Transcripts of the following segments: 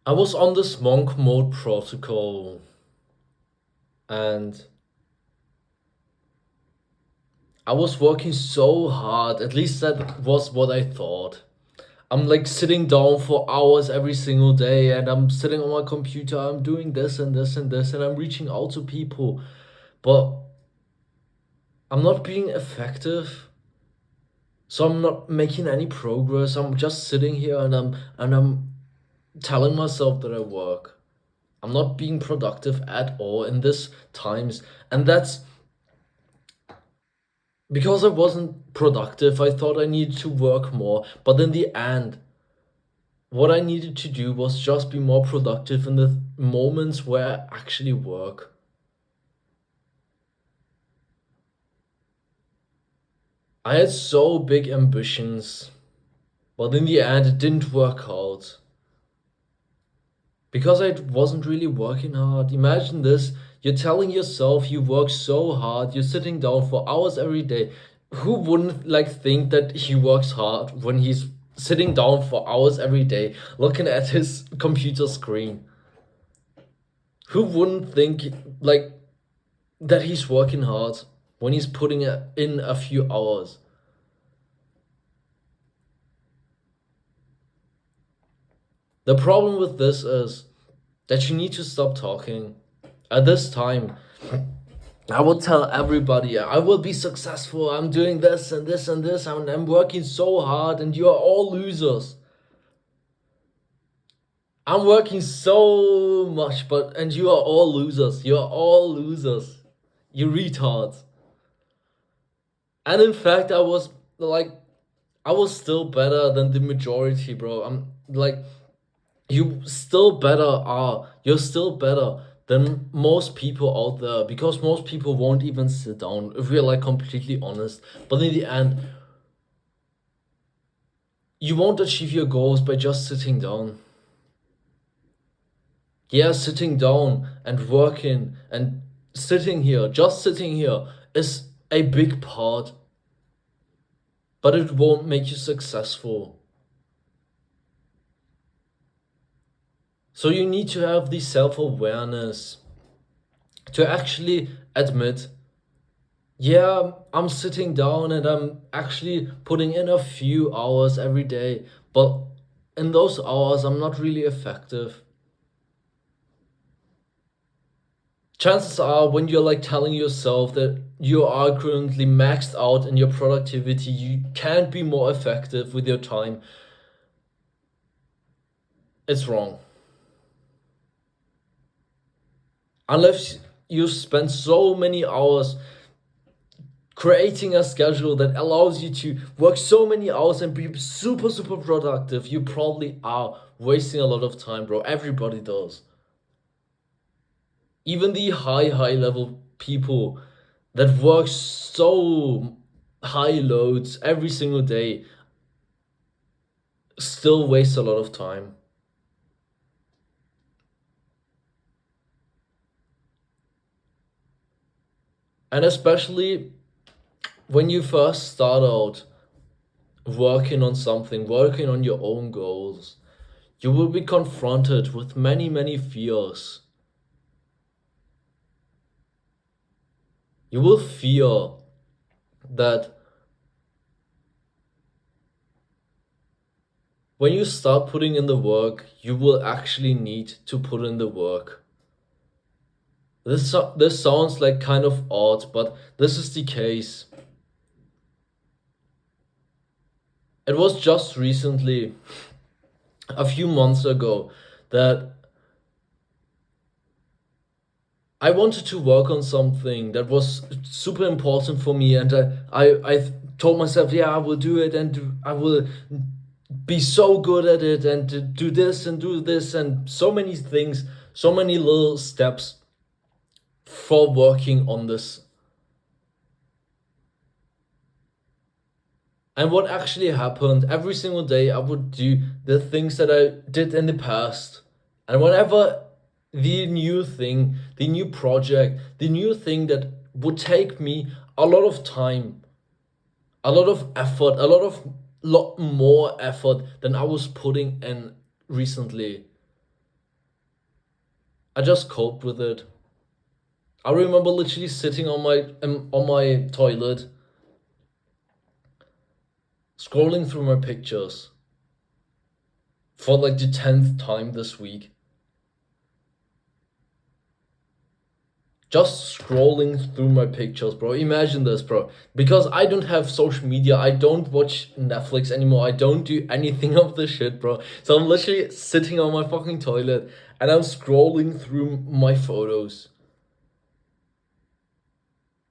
I was on this monk mode protocol, and I was working so hard. At least that was what I thought. I'm like sitting down for hours every single day, and I'm sitting on my computer. I'm doing this and this and this, and I'm reaching out to people, but I'm not being effective. So I'm not making any progress. I'm just sitting here and I'm telling myself that I work. I'm not being productive at all in this times. And that's because I wasn't productive. I thought I needed to work more. But in the end, what I needed to do was just be more productive in the moments where I actually work. I had so big ambitions, but in the end, it didn't work out. Because I wasn't really working hard. Imagine this, you're telling yourself you work so hard, you're sitting down for hours every day. Who wouldn't like think that he works hard when he's sitting down for hours every day looking at his computer screen? Who wouldn't think like that he's working hard when he's putting in a few hours? The problem with this is that you need to stop talking. At this time, I will tell everybody I will be successful. I'm doing this and this and this. I'm working so hard, and you are all losers. I'm working so much, but and you are all losers. You are all losers. You retards. And in fact, like, I was still better than the majority, bro. I'm like, you still better are. You're still better than most people out there because most people won't even sit down if we're like completely honest. But in the end, you won't achieve your goals by just sitting down. Yeah, sitting down and working and sitting here, just sitting here is a big part, but it won't make you successful. So you need to have the self awareness to actually admit, yeah, I'm sitting down and I'm actually putting in a few hours every day, but in those hours, I'm not really effective. Chances are, when you're like telling yourself that you are currently maxed out in your productivity, you can't be more effective with your time, it's wrong. Unless you spend so many hours creating a schedule that allows you to work so many hours and be super, super productive, you probably are wasting a lot of time, bro. Everybody does. Even the high level people that work so high loads every single day still waste a lot of time. And especially when you first start out working on something, working on your own goals, you will be confronted with many, many fears. You will fear that when you start putting in the work, you will actually need to put in the work. This sounds like kind of odd, but this is the case. It was just recently, a few months ago, that I wanted to work on something that was super important for me, and I told myself, yeah, I will do it, and I will be so good at it, and to do this, and so many things, so many little steps for working on this. And what actually happened, every single day I would do the things that I did in the past. And whenever the new thing, the new project, the new thing that would take me a lot of time, a lot of effort, lot more effort than I was putting in recently. I just coped with it. I remember literally sitting on my toilet, scrolling through my pictures for like the 10th time this week. Just scrolling through my pictures, bro. Imagine this, bro. Because I don't have social media, I don't watch Netflix anymore, I don't do anything of this shit, bro. So I'm literally sitting on my fucking toilet and I'm scrolling through my photos.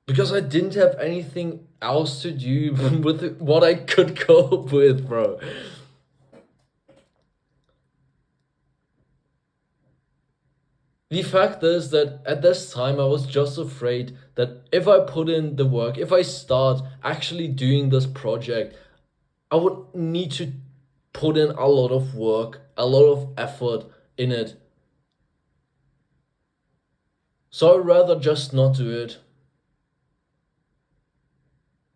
Because I didn't have anything else to do with what I could cope with, bro. The fact is that at this time I was just afraid that if I put in the work, if I start actually doing this project, I would need to put in a lot of work, a lot of effort in it. So I'd rather just not do it.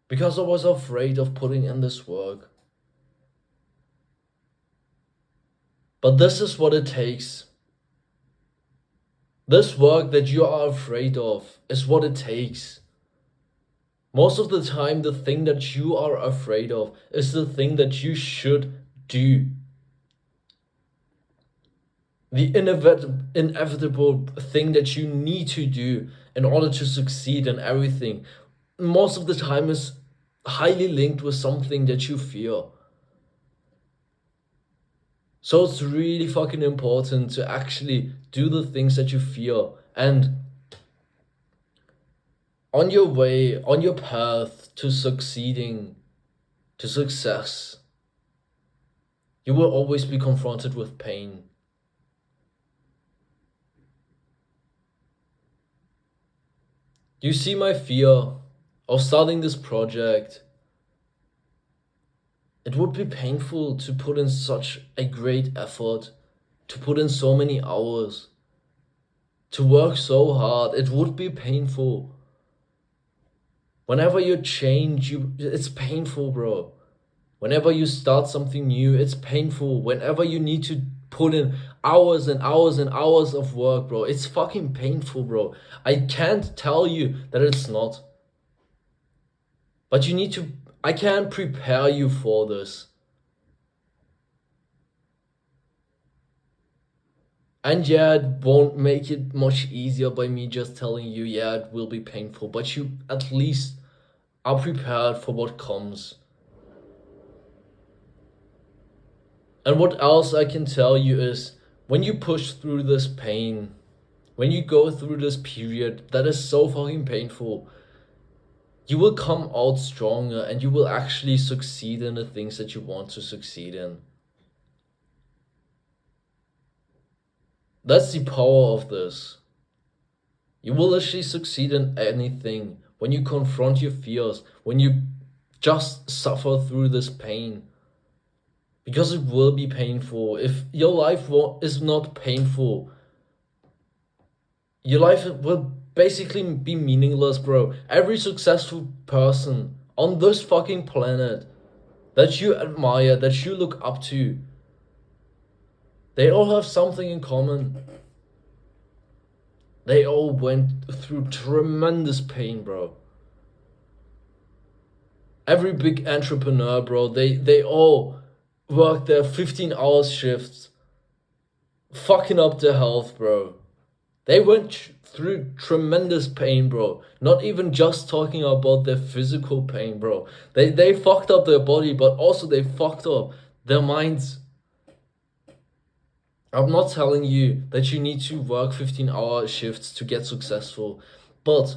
Because I was afraid of putting in this work. But this is what it takes. This work that you are afraid of is what it takes. Most of the time, the thing that you are afraid of is the thing that you should do. The inevitable thing that you need to do in order to succeed in everything, most of the time is highly linked with something that you fear. So it's really fucking important to actually do the things that you fear. And on your way, on your path to succeeding, to success, you will always be confronted with pain. You see my fear of starting this project. It would be painful to put in such a great effort, to put in so many hours, to work so hard. It would be painful. Whenever you change, it's painful, bro. Whenever you start something new, it's painful. Whenever you need to put in hours and hours and hours of work, bro, it's fucking painful, bro. I can't tell you that it's not. But I can't prepare you for this. And yeah, it won't make it much easier by me just telling you, yeah, it will be painful, but you at least are prepared for what comes. And what else I can tell you is when you push through this pain, when you go through this period that is so fucking painful, you will come out stronger and you will actually succeed in the things that you want to succeed in. That's the power of this. You will actually succeed in anything when you confront your fears, when you just suffer through this pain. Because it will be painful. If your life is not painful, your life will basically be meaningless, bro. Every successful person on this fucking planet that you admire, that you look up to, they all have something in common. They all went through tremendous pain, bro. Every big entrepreneur, bro, they all work their 15-hour shifts, fucking up their health, bro. They went through tremendous pain, bro. Not even just talking about their physical pain, bro. They fucked up their body, but also they fucked up their minds. I'm not telling you that you need to work 15-hour shifts to get successful, but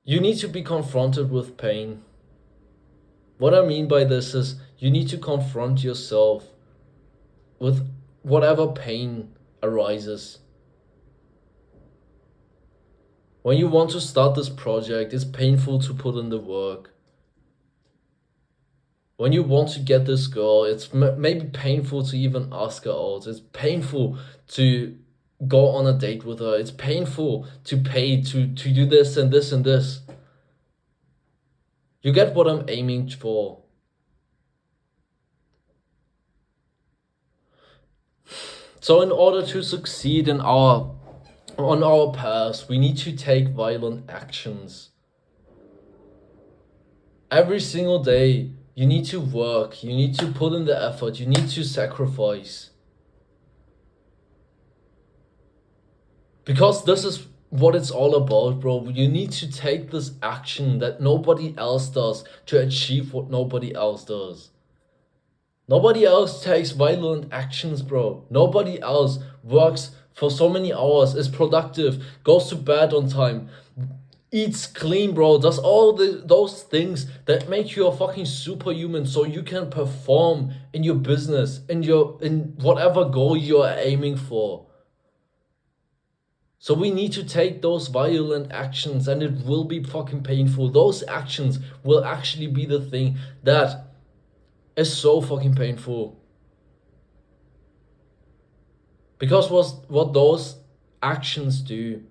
you need to be confronted with pain. What I mean by this is you need to confront yourself with whatever pain arises. When you want to start this project, it's painful to put in the work. When you want to get this girl, it's maybe painful to even ask her out. It's painful to go on a date with her. It's painful to pay to do this and this and this. You get what I'm aiming for. So in order to succeed on our path, we need to take violent actions. Every single day, you need to work, you need to put in the effort, you need to sacrifice. Because this is what it's all about, bro. You need to take this action that nobody else does to achieve what nobody else does. Nobody else takes violent actions, bro. Nobody else works for so many hours, is productive, goes to bed on time, eats clean, bro. Does all those things that make you a fucking superhuman so you can perform in your business, in whatever goal you're aiming for. So we need to take those violent actions, and it will be fucking painful. Those actions will actually be the thing that is so fucking painful. Because what those actions do,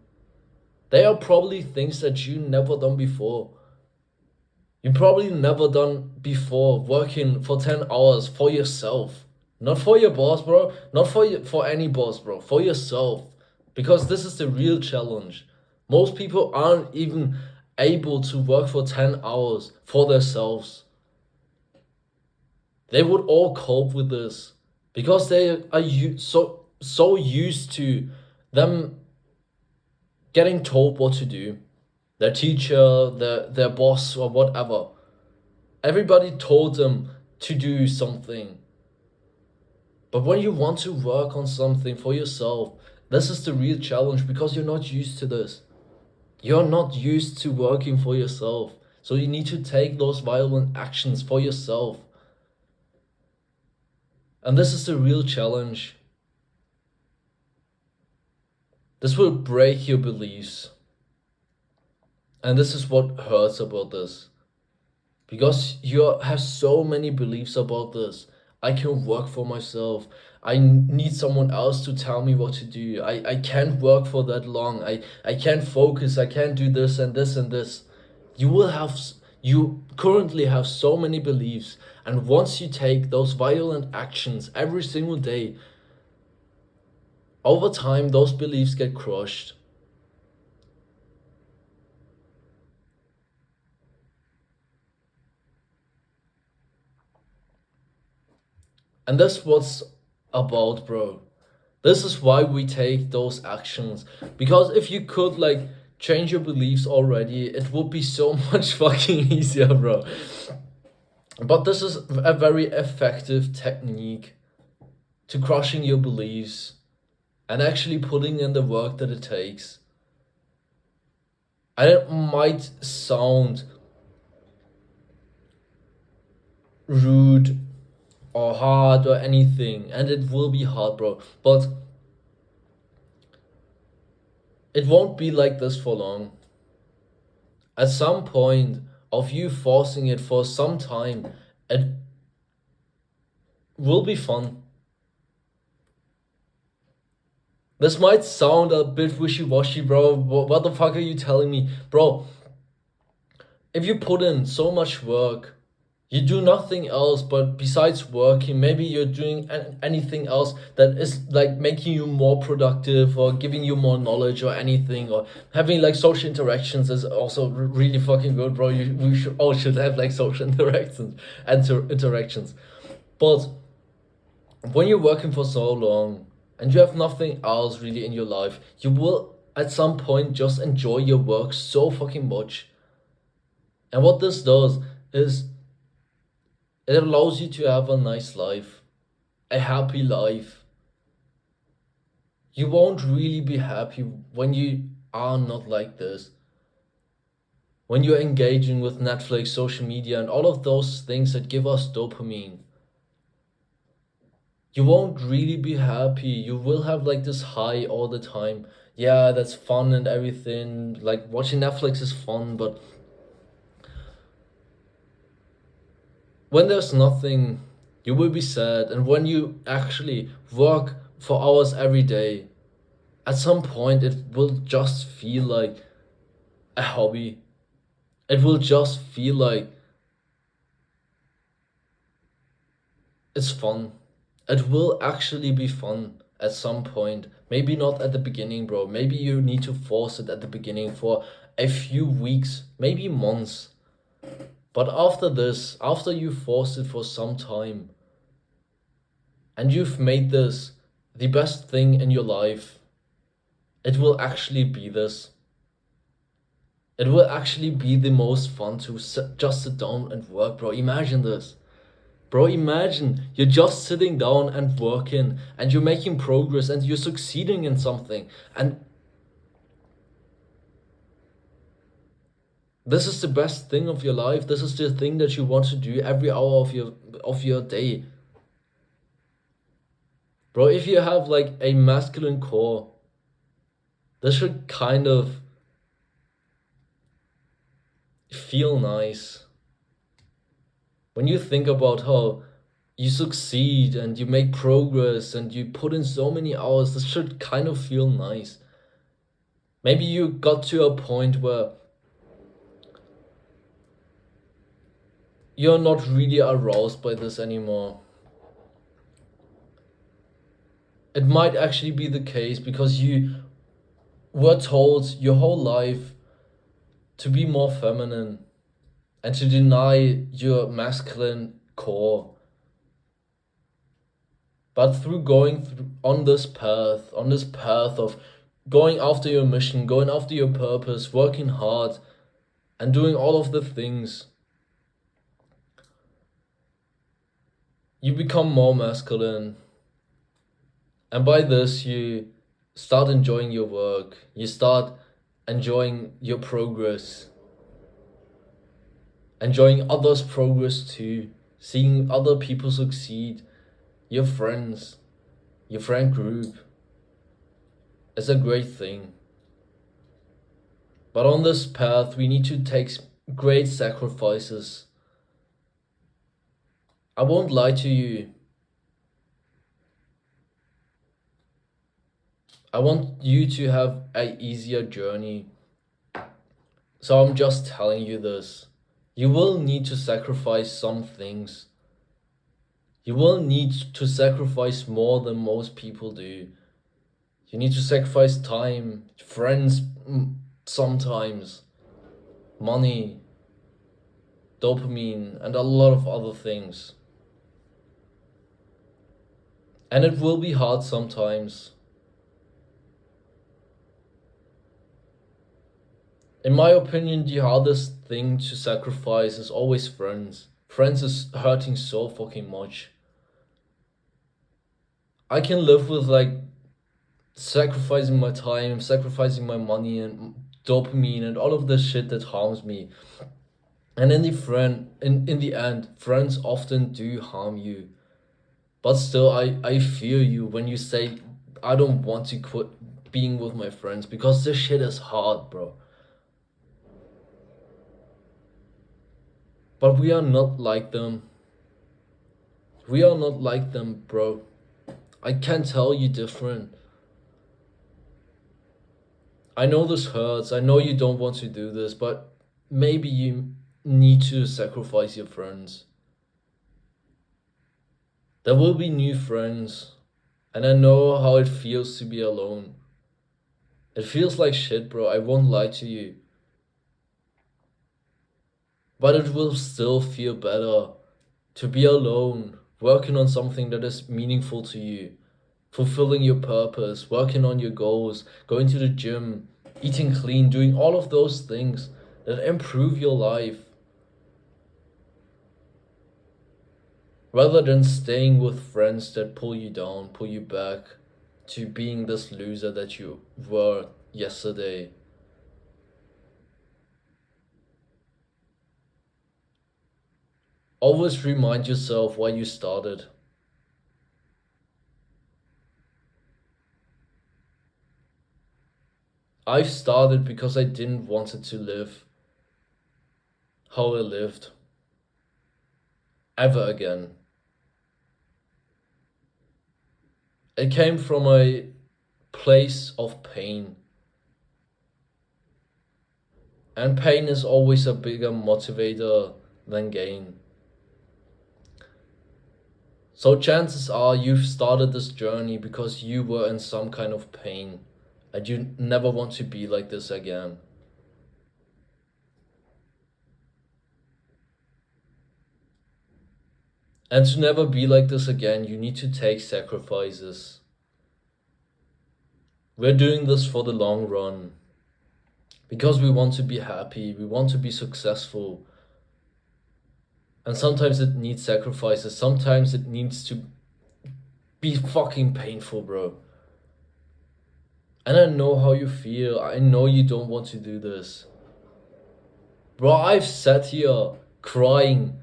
they are probably things that you never done before. You probably never done before working for 10 hours for yourself. Not for your boss, bro. Not for any boss, bro. For yourself. Because this is the real challenge. Most people aren't even able to work for 10 hours for themselves. They would all cope with this because they are so used to them getting told what to do. Their teacher, their boss, or whatever. Everybody told them to do something. But when you want to work on something for yourself, this is the real challenge because you're not used to this. You're not used to working for yourself. So you need to take those violent actions for yourself. And this is the real challenge. This will break your beliefs. And this is what hurts about this. Because you have so many beliefs about this. I can work for myself. I need someone else to tell me what to do. I can't work for that long. I can't focus. I can't do this and this and this. You currently have so many beliefs. And once you take those violent actions every single day, over time, those beliefs get crushed. And that's what's about, bro. This is why we take those actions. Because if you could, like, change your beliefs already, it would be so much fucking easier, bro. But this is a very effective technique to crushing your beliefs and actually putting in the work that it takes. And it might sound rude or hard or anything, and it will be hard, bro, but it won't be like this for long. At some point of you forcing it for some time, it will be fun. This might sound a bit wishy-washy, bro. What the fuck are you telling me? Bro, if you put in so much work, you do nothing else but besides working, maybe you're doing anything else that is like making you more productive or giving you more knowledge or anything, or having like social interactions is also really fucking good, bro. We should all should have like social interactions. But when you're working for so long and you have nothing else really in your life, you will at some point just enjoy your work so fucking much. And what this does is it allows you to have a nice life, a happy life. You won't really be happy when you are not like this. When you're engaging with Netflix, social media, and all of those things that give us dopamine. You won't really be happy. You will have like this high all the time. Yeah, that's fun and everything. Like watching Netflix is fun, but when there's nothing, you will be sad. And when you actually work for hours every day, at some point it will just feel like a hobby. It will just feel like it's fun. It will actually be fun at some point. Maybe not at the beginning, bro. Maybe you need to force it at the beginning for a few weeks, maybe months. But after this, after you forced it for some time, and you've made this the best thing in your life, it will actually be this. It will actually be the most fun to just sit down and work, bro. Imagine this. Bro, imagine you're just sitting down and working and you're making progress and you're succeeding in something. And this is the best thing of your life. This is the thing that you want to do every hour of your day. Bro, if you have like a masculine core, this should kind of feel nice. When you think about how you succeed and you make progress and you put in so many hours, this should kind of feel nice. Maybe you got to a point where you're not really aroused by this anymore. It might actually be the case because you were told your whole life to be more feminine and to deny your masculine core. But through going on this path of going after your mission, going after your purpose, working hard, and doing all of the things, you become more masculine. And by this, you start enjoying your work, you start enjoying your progress, enjoying others' progress too, seeing other people succeed, your friends, your friend group. It's a great thing. But on this path, we need to take great sacrifices. I won't lie to you. I want you to have an easier journey. So I'm just telling you this. You will need to sacrifice some things. You will need to sacrifice more than most people do. You need to sacrifice time, friends sometimes, money, dopamine, and a lot of other things. And it will be hard sometimes. In my opinion, the hardest thing to sacrifice is always friends. Friends is hurting so fucking much. I can live with like sacrificing my time, sacrificing my money and dopamine and all of this shit that harms me. And in the end, friends often do harm you. But still, I feel you when you say I don't want to quit being with my friends because this shit is hard, bro. But we are not like them. We are not like them, bro. I can tell you different. I know this hurts. I know you don't want to do this, but maybe you need to sacrifice your friends. There will be new friends, and I know how it feels to be alone. It feels like shit, bro. I won't lie to you. But it will still feel better to be alone, working on something that is meaningful to you, fulfilling your purpose, working on your goals, going to the gym, eating clean, doing all of those things that improve your life. Rather than staying with friends that pull you down, pull you back to being this loser that you were yesterday. Always remind yourself why you started. I started because I didn't want it to live how I lived ever again. It came from a place of pain. And pain is always a bigger motivator than gain. So chances are you've started this journey because you were in some kind of pain and you never want to be like this again. And to never be like this again, you need to take sacrifices. We're doing this for the long run because we want to be happy, we want to be successful. And sometimes it needs sacrifices, sometimes it needs to be fucking painful, bro. And I know how you feel, I know you don't want to do this. Bro, I've sat here crying,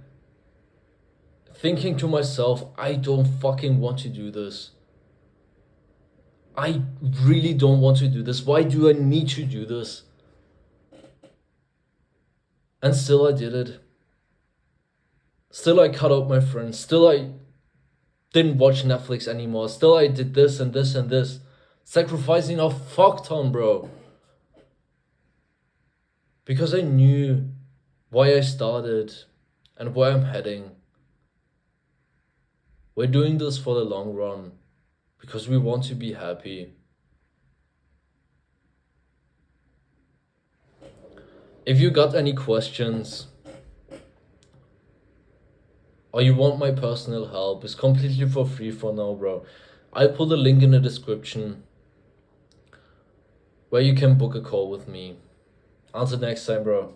thinking to myself, I don't fucking want to do this. I really don't want to do this. Why do I need to do this? And still I did it. Still I cut out my friends. Still I didn't watch Netflix anymore. Still I did this and this and this. Sacrificing a fuck ton, bro. Because I knew why I started and where I'm heading. We're doing this for the long run because we want to be happy. If you got any questions or you want my personal help, it's completely for free for now, bro. I'll put a link in the description where you can book a call with me. Until next time, bro.